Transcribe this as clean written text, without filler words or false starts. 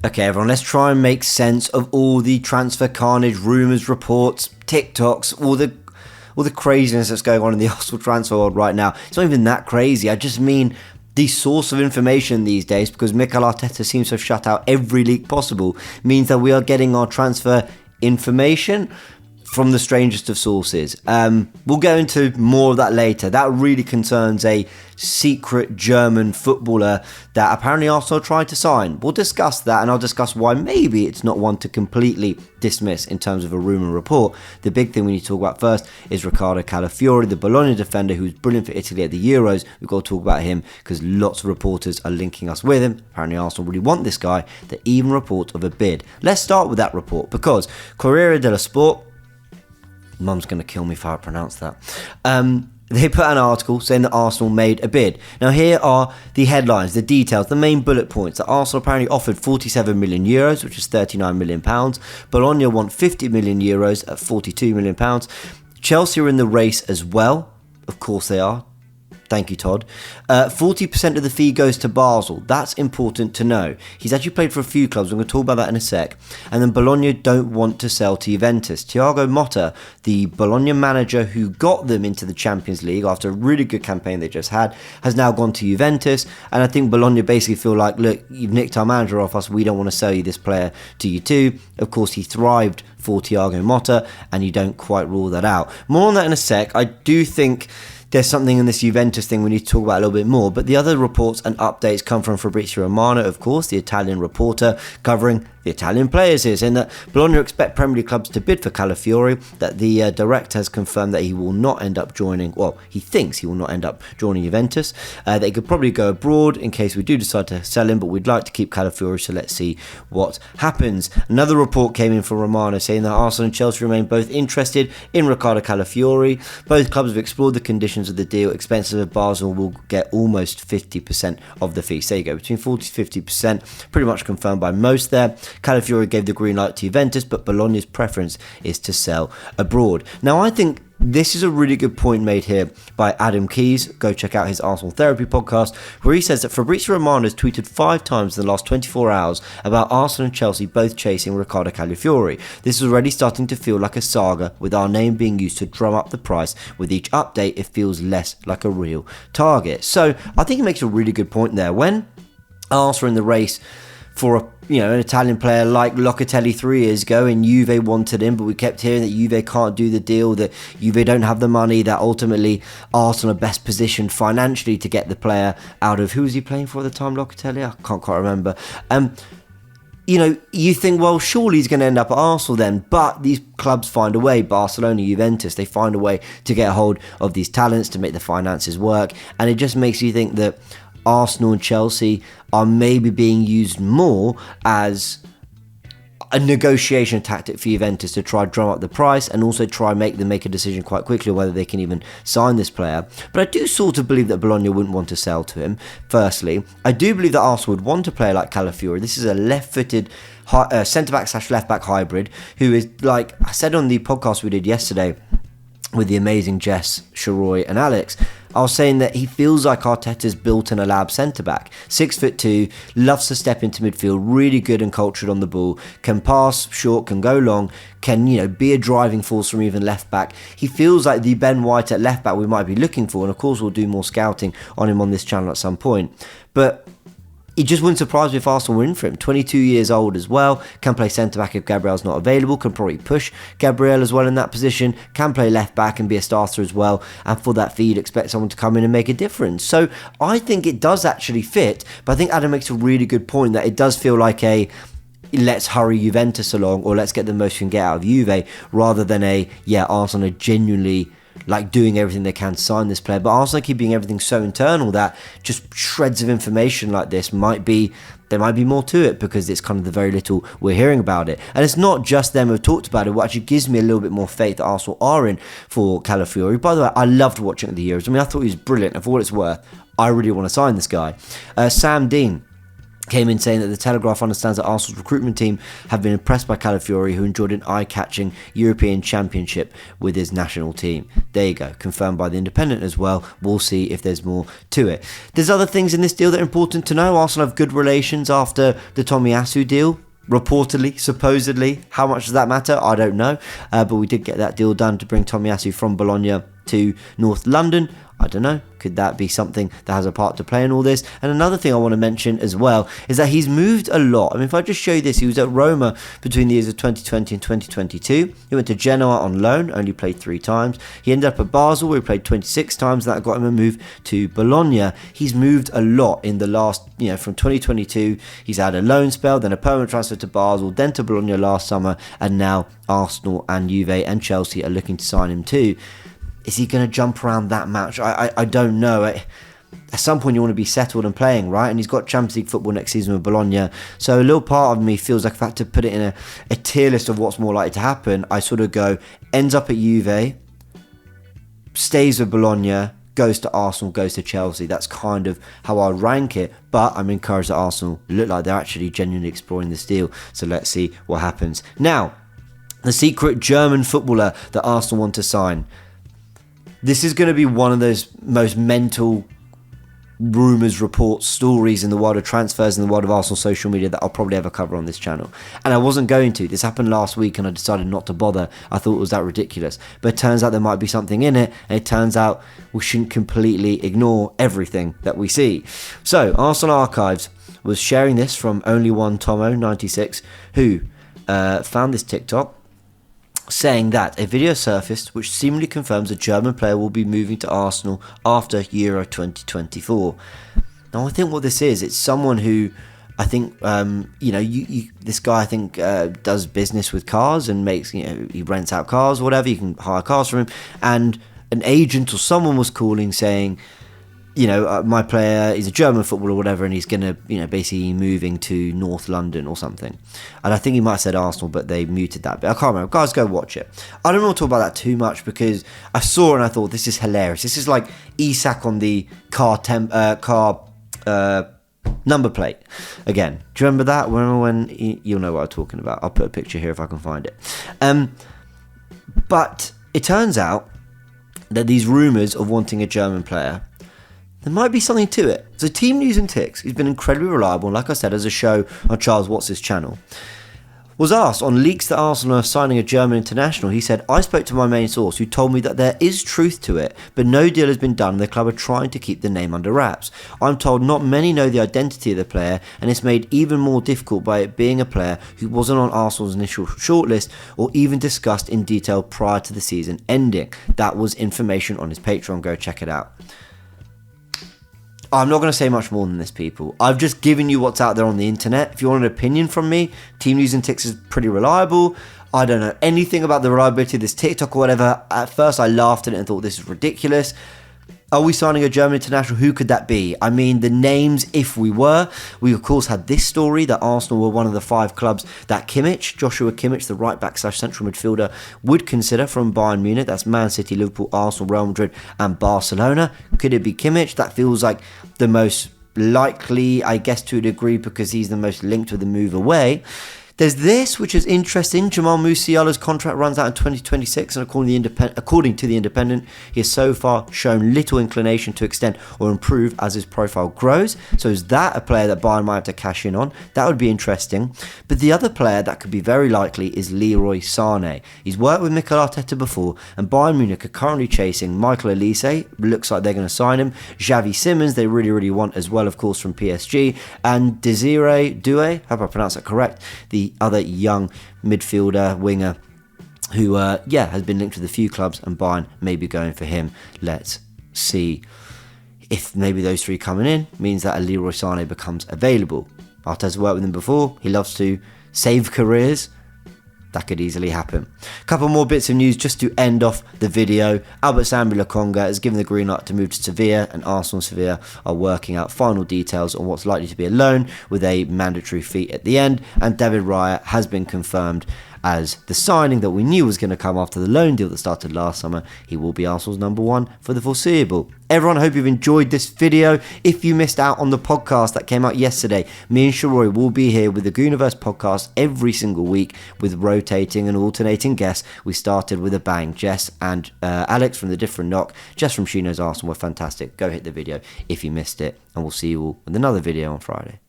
Okay, everyone, let's try and make sense of all the transfer carnage, rumours, reports, TikToks, all the craziness that's going on in the Arsenal transfer world right now. It's not even that crazy. I just mean the source of information these days, because Mikel Arteta seems to have shut out every leak possible, means that we are getting our transfer information from the strangest of sources. We'll go into more of that later. That really concerns a secret German footballer that apparently Arsenal tried to sign. We'll discuss that, and I'll discuss why maybe it's not one to completely dismiss in terms of a rumour report. The big thing we need to talk about first is Ricardo Calafiori, the Bologna defender who was brilliant for Italy at the Euros. We've got to talk about him because lots of reporters are linking us with him. Apparently Arsenal really want this guy. They even report of a bid. Let's start with that report, because Corriere dello Sport, Mum's going to kill me if I pronounce that. They put an article saying that Arsenal made a bid. Now here are the headlines, the details, the main bullet points. That Arsenal apparently offered 47 million euros, which is 39 million pounds. Bologna want 50 million euros at 42 million pounds. Chelsea are in the race as well. Of course they are. Thank you, Todd. 40% of the fee goes to Basel. That's important to know. He's actually played for a few clubs. I'm going to talk about that in a sec. And then Bologna don't want to sell to Juventus. Thiago Motta, the Bologna manager who got them into the Champions League after a really good campaign they just had, has now gone to Juventus. And I think Bologna basically feel like, look, you've nicked our manager off us. We don't want to sell you this player to you too. Of course, he thrived for Thiago Motta, and you don't quite rule that out. More on that in a sec. I do think there's something in this Juventus thing we need to talk about a little bit more. But the other reports and updates come from Fabrizio Romano, of course, the Italian reporter covering the Italian players here, saying that Bologna expect Premier League clubs to bid for Calafiori, that the director has confirmed that he will not end up joining, well, he thinks he will not end up joining Juventus, that he could probably go abroad in case we do decide to sell him, but we'd like to keep Calafiori, so let's see what happens. Another report came in from Romano saying that Arsenal and Chelsea remain both interested in Ricardo Calafiori. Both clubs have explored the conditions of the deal. Expensive of Basel will get almost 50% of the fee. So there you go, between 40 to 50%, pretty much confirmed by most there. Calafiori gave the green light to Juventus, but Bologna's preference is to sell abroad. Now, I think this is a really good point made here by Adam Keys. Go check out his Arsenal Therapy podcast, where he says that Fabrizio Romano has tweeted 5 times in the last 24 hours about Arsenal and Chelsea both chasing Ricardo Calafiori. This is already starting to feel like a saga, with our name being used to drum up the price. With each update, it feels less like a real target. So I think he makes a really good point there. When Arsenal are in the race for an Italian player like Locatelli 3 years ago, and Juve wanted him, but we kept hearing that Juve can't do the deal, that Juve don't have the money, that ultimately Arsenal are best positioned financially to get the player out of, who was he playing for at the time, Locatelli? I can't quite remember. You think, well, surely he's going to end up at Arsenal then, but these clubs find a way, Barcelona, Juventus, they find a way to get a hold of these talents, to make the finances work, and it just makes you think that Arsenal and Chelsea are maybe being used more as a negotiation tactic for Juventus to try drum up the price, and also try and make them make a decision quite quickly on whether they can even sign this player. But I do sort of believe that Bologna wouldn't want to sell to him. Firstly, I do believe that Arsenal would want a player like Calafiori. This is a left-footed centre-back / left-back hybrid who is, like I said on the podcast we did yesterday with the amazing Jess, Sharoy and Alex, I was saying that he feels like Arteta's built in a lab centre-back. 6'2", loves to step into midfield, really good and cultured on the ball, can pass short, can go long, can be a driving force from even left-back. He feels like the Ben White at left-back we might be looking for, and of course we'll do more scouting on him on this channel at some point. But it just wouldn't surprise me if Arsenal were in for him. 22 years old as well, can play centre-back if Gabriel's not available, can probably push Gabriel as well in that position, can play left-back and be a starter as well, and for that fee you'd expect someone to come in and make a difference. So I think it does actually fit, but I think Adam makes a really good point that it does feel like a let's hurry Juventus along, or let's get the most we can get out of Juve, rather than Arsenal are genuinely doing everything they can to sign this player. But Arsenal keeping everything so internal that just shreds of information like this there might be more to it, because it's kind of the very little we're hearing about it. And it's not just them who have talked about it, what actually gives me a little bit more faith that Arsenal are in for Calafiori. By the way, I loved watching the Euros. I thought he was brilliant, and for what it's worth, I really want to sign this guy. Sam Dean came in saying that the Telegraph understands that Arsenal's recruitment team have been impressed by Calafiori, who enjoyed an eye-catching European Championship with his national team. There you go, confirmed by the Independent as well. We'll see if there's more to it. There's other things in this deal that are important to know. Arsenal have good relations after the Tomiyasu deal. Reportedly, supposedly. How much does that matter? I don't know. But we did get that deal done to bring Tomiyasu from Bologna to North London. I don't know. Could that be something that has a part to play in all this? And another thing I want to mention as well is that he's moved a lot. I mean, if I just show you this, he was at Roma between the years of 2020 and 2022. He went to Genoa on loan, only played 3 times. He ended up at Basel, where he played 26 times. That got him a move to Bologna. He's moved a lot in the last, from 2022. He's had a loan spell, then a permanent transfer to Basel, then to Bologna last summer, and now Arsenal and Juve and Chelsea are looking to sign him too. Is he going to jump around that much? I don't know. At some point, you want to be settled and playing, right? And he's got Champions League football next season with Bologna. So a little part of me feels like if I had to put it in a tier list of what's more likely to happen, I sort of go, ends up at Juve, stays with Bologna, goes to Arsenal, goes to Chelsea. That's kind of how I rank it. But I'm encouraged that Arsenal look like they're actually genuinely exploring this deal. So let's see what happens. Now, the secret German footballer that Arsenal want to sign. This is going to be one of those most mental rumours, reports, stories in the world of transfers, in the world of Arsenal social media that I'll probably ever cover on this channel. And I wasn't going to. This happened last week and I decided not to bother. I thought it was that ridiculous. But it turns out there might be something in it, and it turns out we shouldn't completely ignore everything that we see. So, Arsenal Archives was sharing this from Only One Tomo 96, who found this TikTok, saying that a video surfaced which seemingly confirms a German player will be moving to Arsenal after Euro 2024. Now, I think what this is, it's someone who I think, this guy I think does business with cars and makes, he rents out cars or whatever. You can hire cars from him, and an agent or someone was calling saying, my player is a German footballer or whatever, and he's going to, basically moving to North London or something. And I think he might have said Arsenal, but they muted that bit. I can't remember. Guys, go watch it. I don't want to talk about that too much because I saw it and I thought, this is hilarious. This is like Isak on the car number plate. Again, do you remember that? When you'll know what I'm talking about. I'll put a picture here if I can find it. But it turns out that these rumours of wanting a German player, there might be something to it. So Team News and Ticks, who's been incredibly reliable, and like I said, as a show on Charles Watts' channel, was asked on leaks that Arsenal are signing a German international. He said, I spoke to my main source who told me that there is truth to it, but no deal has been done and the club are trying to keep the name under wraps. I'm told not many know the identity of the player, and it's made even more difficult by it being a player who wasn't on Arsenal's initial shortlist or even discussed in detail prior to the season ending. That was information on his Patreon. Go check it out. I'm not going to say much more than this, people. I've just given you what's out there on the internet. If you want an opinion from me, Team News and Ticks is pretty reliable. I don't know anything about the reliability of this TikTok or whatever. At first, I laughed at it and thought this is ridiculous. Are we signing a German international? Who could that be? I mean, the names, if we were. We, of course, had this story that Arsenal were one of the 5 clubs that Joshua Kimmich, the right-back / central midfielder, would consider from Bayern Munich. That's Man City, Liverpool, Arsenal, Real Madrid and Barcelona. Could it be Kimmich? That feels like the most likely, I guess, to a degree, because he's the most linked with the move away. There's this, which is interesting. Jamal Musiala's contract runs out in 2026, and according to the Independent, he has so far shown little inclination to extend or improve as his profile grows. So is that a player that Bayern might have to cash in on? That would be interesting. But the other player that could be very likely is Leroy Sané. He's worked with Mikel Arteta before, and Bayern Munich are currently chasing Michael Olise. Looks like they're going to sign him. Xavi Simons, they really, really want as well, of course, from PSG. And Desiree Doué, hope I pronounced that correct, the other young midfielder, winger, who, has been linked with a few clubs, and Bayern may be going for him. Let's see if maybe those 3 coming in means that a Leroy Sané becomes available. Arteta's worked with him before. He loves to save careers. That could easily happen. A couple more bits of news just to end off the video. Albert Sambi Lokonga has given the green light to move to Sevilla, and Arsenal and Sevilla are working out final details on what's likely to be a loan with a mandatory fee at the end. And David Raya has been confirmed as the signing that we knew was going to come after the loan deal that started last summer. He will be Arsenal's number one for the foreseeable. Everyone, I hope you've enjoyed this video. If you missed out on the podcast that came out yesterday, me and Sharoi will be here with the Goonerverse podcast every single week with rotating and alternating guests. We started with a bang. Jess and Alex from The Different Knock, Jess from She Knows Arsenal, were fantastic. Go hit the video if you missed it, and we'll see you all with another video on Friday.